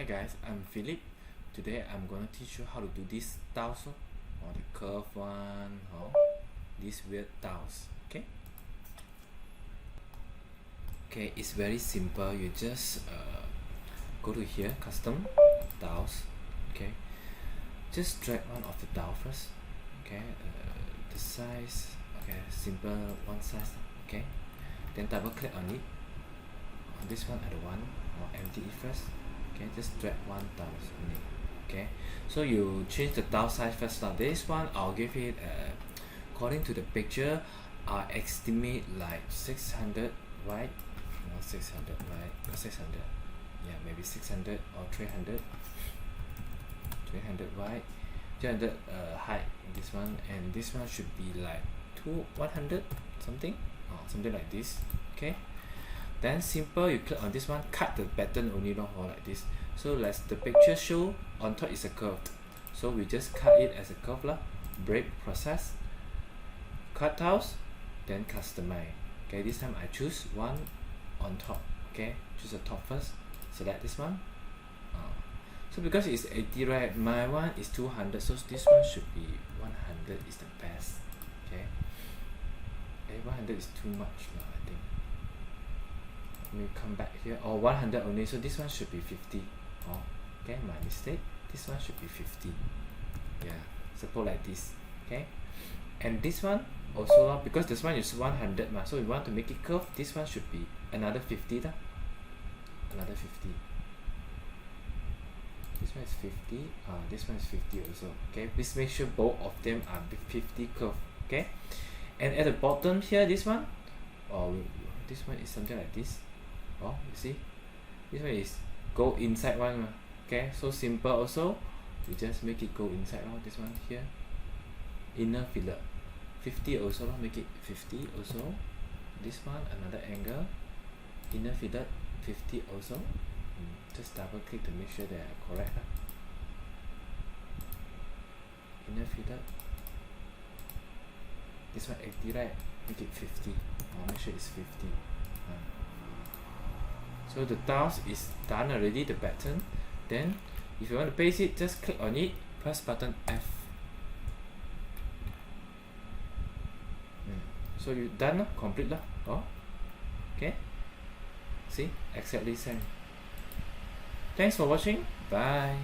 Hi guys, I'm Philip. Today I'm going to teach you how to do this tiles or the curved one or these weird tiles. Okay, it's very simple. You just go to here, custom tiles. Okay, just drag one of the tile first. Okay, the size. Okay, simple one size. Okay, then double click on it. On this one, I don't want or empty it first. Okay, just drag one tile on it. Okay, so you change the tile size first. Now this one I'll give it according to the picture, I estimate like 600 wide. No, 600 wide, 600, yeah, maybe 600 or 300 wide, 300 height, this one, and this one should be like 100 something, something like this. Okay, then simple, you click on this one, cut the pattern only, not all like this. So let's the picture show on top is a curve, so we just cut it as a curve lah. Break process, cut tiles, then customize. Okay, this time I choose one on top. Okay, choose the top first, select this one. So because it's 80, right, my one is 200, so this one should be 100 is the best. Okay, 100 is too much now, I think. Let me come back here, 100 only, so this one should be 50. Okay, my mistake, this one should be 50. Yeah, suppose like this. Okay, and this one also, because this one is 100 so we want to make it curve, this one should be another 50 lah. Another 50. This one is 50, this one is 50 also. Okay, please make sure both of them are 50 curve. Okay, and at the bottom here, this one, this one is something like this. You see, this one is go inside one. Okay, so simple also, we just make it go inside. This one here, inner fillet 50 also, make it 50 also. This one another angle, inner fillet 50 also. Just double click to make sure they are correct. Inner fillet, this one 80, right, make it 50. Make sure it's 50. So the tiles is done already, the pattern. Then if you want to paste it, just click on it, press button F. So you done, complete lah. Okay, see, exactly same. Thanks for watching. Bye.